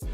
I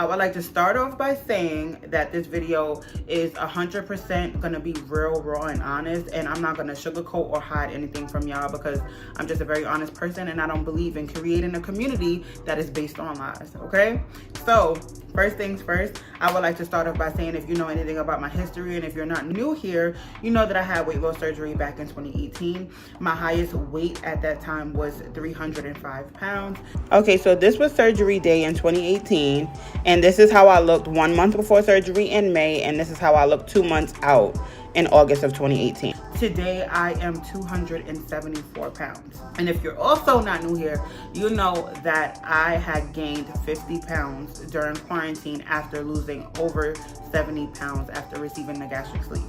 would like to start off by saying that this video is 100% gonna be real, raw, and honest, and I'm not gonna sugarcoat or hide anything from y'all because I'm just a very honest person and I don't believe in creating a community that is based on lies, okay? So, first things first, I would like to start off by saying if you know anything about my history and if you're not new here, you know that I had weight loss surgery back in 2018. My highest weight at that time was 305 pounds. Okay, so this was surgery day in 2018. And this is how I looked 1 month before surgery in May, and this is how I looked 2 months out in August of 2018. Today, I am 274 pounds. And if you're also not new here, you know that I had gained 50 pounds during quarantine after losing over 70 pounds after receiving the gastric sleeve.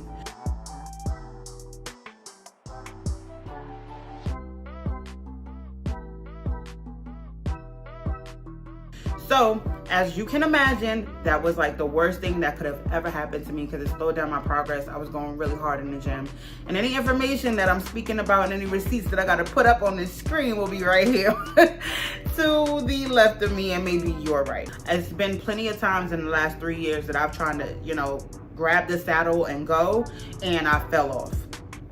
So, as you can imagine, that was like the worst thing that could have ever happened to me because it slowed down my progress. I was going really hard in the gym. And any information that I'm speaking about and any receipts that I got to put up on this screen will be right here to the left of me and maybe your right. It's been plenty of times in the last 3 years that I've tried to, grab the saddle and go, and I fell off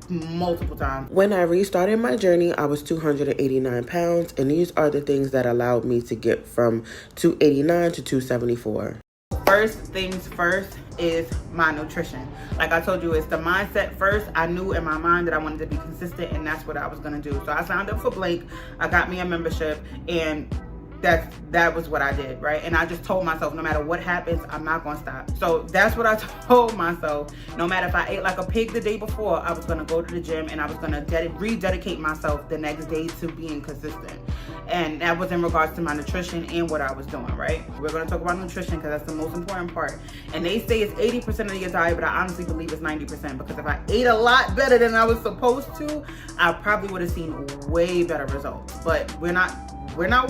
multiple times. When I restarted my journey, I was 289 pounds, and these are the things that allowed me to get from 289 to 274. First things first is my nutrition. Like I told you, it's the mindset first. I knew in my mind that I wanted to be consistent, and that's what I was gonna do. So I signed up for Blink. I got me a membership, and that was what I did, right? And I just told myself, no matter what happens, I'm not gonna stop. So that's what I told myself. No matter if I ate like a pig the day before, I was gonna go to the gym and I was gonna rededicate myself the next day to being consistent. And that was in regards to my nutrition and what I was doing, right? We're gonna talk about nutrition because that's the most important part. And they say it's 80% of your diet, but I honestly believe it's 90% because if I ate a lot better than I was supposed to, I probably would have seen way better results. But we're not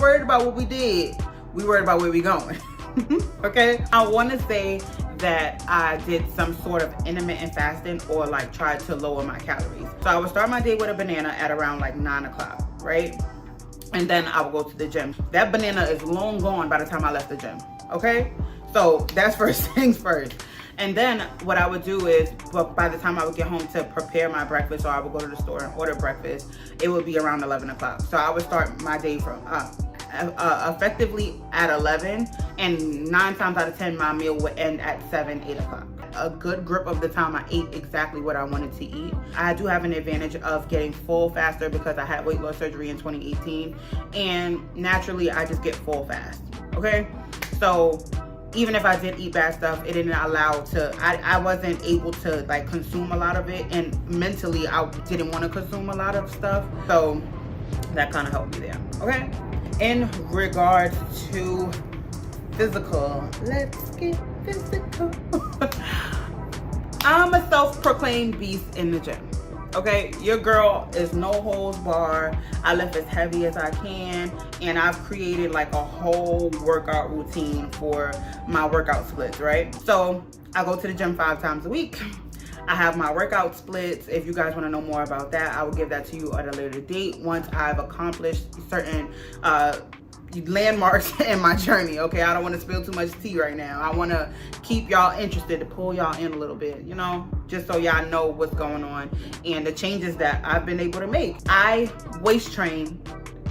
worried about what we did. We worried about where we going. Okay? I want to say that I did some sort of intermittent fasting or like tried to lower my calories. So I would start my day with a banana at around like 9 o'clock, right? And then I would go to the gym. That banana is long gone by the time I left the gym, okay? So that's first things first. And then what I would do is, by the time I would get home to prepare my breakfast, or I would go to the store and order breakfast, it would be around 11 o'clock. So I would start my day from effectively at 11, and 9 times out of 10, my meal would end at 7, 8 o'clock. A good grip of the time I ate exactly what I wanted to eat. I do have an advantage of getting full faster because I had weight loss surgery in 2018, and naturally I just get full fast, okay? So even if I did eat bad stuff, it didn't allow I wasn't able to like consume a lot of it, and mentally I didn't want to consume a lot of stuff. So that kind of helped me there, okay? In regards to physical, let's get physical. I'm a self-proclaimed beast in the gym. Okay, your girl is no holds bar. I lift as heavy as I can, and I've created like a whole workout routine for my workout splits, right? So I go to the gym 5 times a week. I have my workout splits. If you guys want to know more about that, I will give that to you at a later date once I've accomplished certain landmarks in my journey. Okay, I don't want to spill too much tea right now. I want to keep y'all interested, to pull y'all in a little bit, just so y'all know what's going on and the changes that I've been able to make. I waist train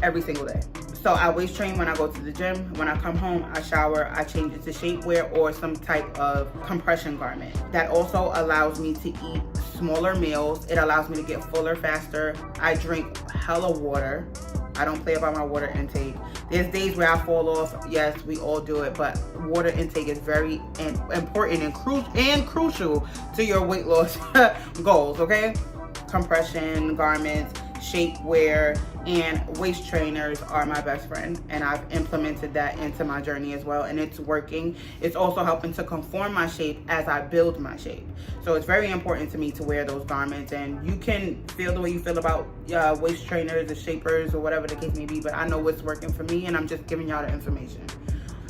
every single day. So I waist train when I go to the gym. When I come home, I shower, I change it to shapewear or some type of compression garment. That also allows me to eat smaller meals. It allows me to get fuller faster. I drink hella water. I don't play about my water intake. There's days where I fall off. Yes, we all do it, but water intake is very important and crucial to your weight loss goals, okay? Compression garments, shapewear, and waist trainers are my best friend, and I've implemented that into my journey as well, and it's working. It's also helping to conform my shape as I build my shape. So it's very important to me to wear those garments, and you can feel the way you feel about waist trainers or shapers or whatever the case may be, but I know what's working for me, and I'm just giving y'all the information.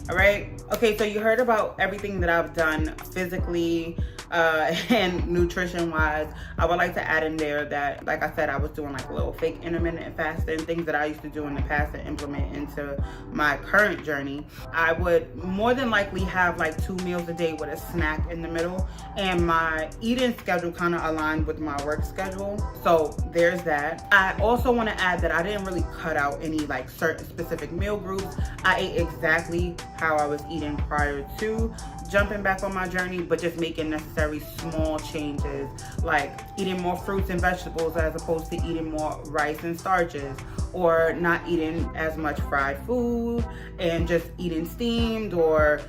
All right. Okay, so you heard about everything that I've done physically, And nutrition wise, I would like to add in there that, like I said, I was doing like a little fake intermittent fasting, things that I used to do in the past and implement into my current journey. I would more than likely have like 2 meals a day with a snack in the middle, and my eating schedule kind of aligned with my work schedule. So there's that. I also want to add that I didn't really cut out any like certain specific meal groups. I ate exactly how I was eating prior to jumping back on my journey, but just making necessary small changes, like eating more fruits and vegetables as opposed to eating more rice and starches, or not eating as much fried food and just eating steamed or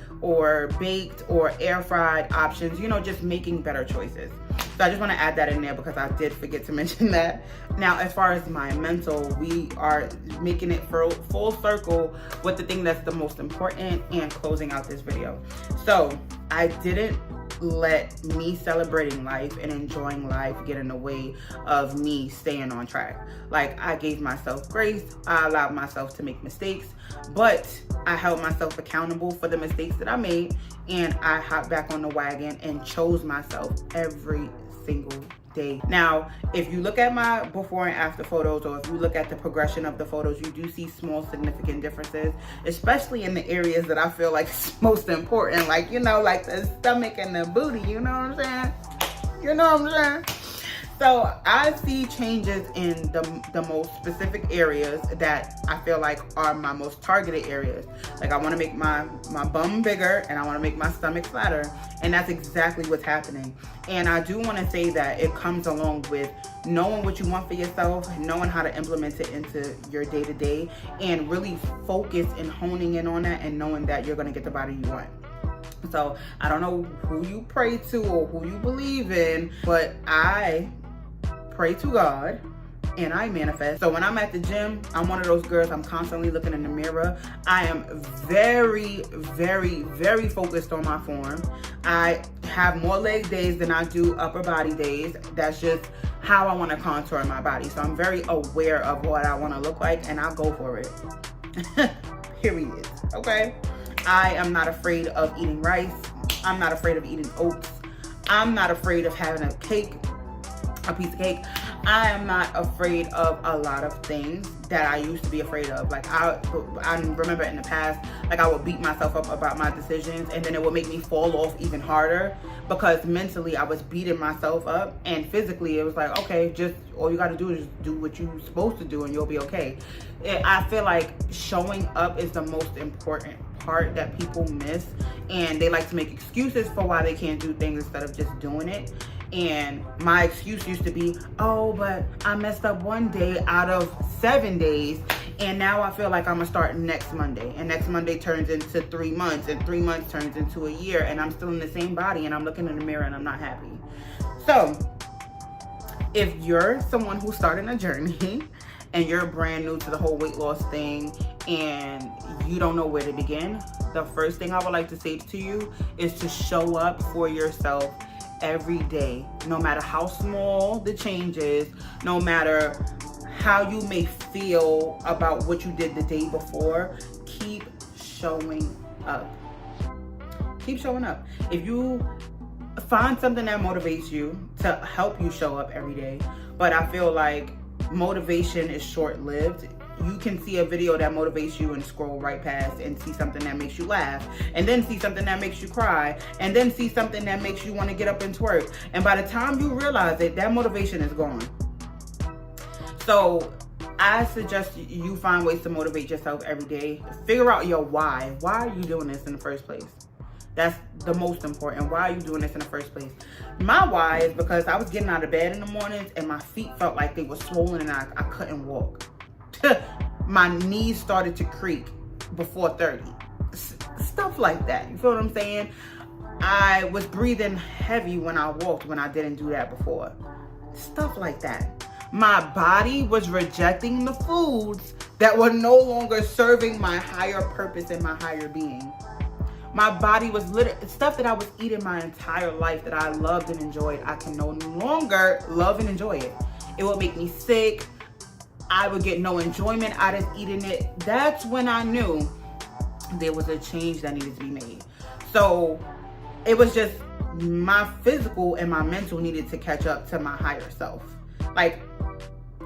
baked or air fried options, you know, just making better choices. So I just want to add that in there because I did forget to mention that. Now, as far as my mental, we are making it full circle with the thing that's the most important and closing out this video. So I didn't let me celebrating life and enjoying life get in the way of me staying on track. Like, I gave myself grace, I allowed myself to make mistakes, but I held myself accountable for the mistakes that I made, and I hopped back on the wagon and chose myself every single day. Now, if you look at my before and after photos, or if you look at the progression of the photos, you do see small significant differences, especially in the areas that I feel like is most important, like, you know, like the stomach and the booty, you know what I'm saying? You know what I'm saying? So I see changes in the most specific areas that I feel like are my most targeted areas. Like, I want to make my bum bigger and I want to make my stomach flatter, and that's exactly what's happening. And I do want to say that it comes along with knowing what you want for yourself, knowing how to implement it into your day-to-day, and really focus and honing in on that, and knowing that you're going to get the body you want. So I don't know who you pray to or who you believe in, but I pray to God and I manifest. So when I'm at the gym, I'm one of those girls, I'm constantly looking in the mirror. I am very, very, very focused on my form. I have more leg days than I do upper body days. That's just how I want to contour my body. So I'm very aware of what I want to look like, and I'll go for it. Period. Okay? I am not afraid of eating rice. I'm not afraid of eating oats. I'm not afraid of having a piece of cake. I am not afraid of a lot of things that I used to be afraid of. Like, I remember in the past, like, I would beat myself up about my decisions, and then it would make me fall off even harder, because mentally I was beating myself up, and physically it was like, okay, just all you got to do is do what you're supposed to do and you'll be okay. I feel like showing up is the most important part that people miss, and they like to make excuses for why they can't do things instead of just doing it. And my excuse used to be, oh, but I messed up one day out of 7 days, and now I feel like I'm gonna start next Monday, and next Monday turns into 3 months, and 3 months turns into a year, and I'm still in the same body, and I'm looking in the mirror and I'm not happy. So if you're someone who's starting a journey and you're brand new to the whole weight loss thing and you don't know where to begin, the first thing I would like to say to you is to show up for yourself every day, no matter how small the change is, no matter how you may feel about what you did the day before. Keep showing up. Keep showing up. If you find something that motivates you to help you show up every day, but I feel like motivation is short-lived. You can see a video that motivates you and scroll right past and see something that makes you laugh, and then see something that makes you cry, and then see something that makes you want to get up and twerk. And by the time you realize it, that motivation is gone. So I suggest you find ways to motivate yourself every day. Figure out your why. Why are you doing this in the first place? That's the most important. Why are you doing this in the first place? My why is because I was getting out of bed in the mornings and my feet felt like they were swollen and I couldn't walk. My knees started to creak before 30. Stuff like that. You feel what I'm saying? I was breathing heavy when I walked when I didn't do that before. Stuff like that. My body was rejecting the foods that were no longer serving my higher purpose and my higher being. My body was stuff that I was eating my entire life that I loved and enjoyed. I can no longer love and enjoy it. It would make me sick. I would get no enjoyment out of eating it. That's when I knew there was a change that needed to be made. So it was just my physical and my mental needed to catch up to my higher self. Like,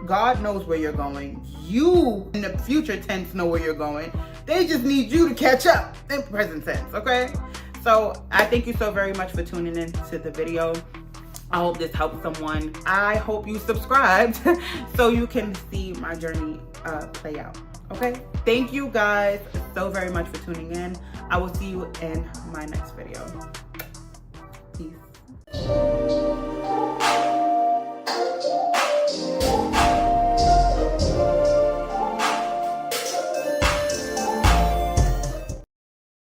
God knows where you're going. You in the future tense know where you're going. They just need you to catch up in present tense, okay? So I thank you so very much for tuning in to the video. I hope this helps someone. I hope you subscribed so you can see my journey play out, okay? Thank you guys so very much for tuning in. I will see you in my next video. Peace.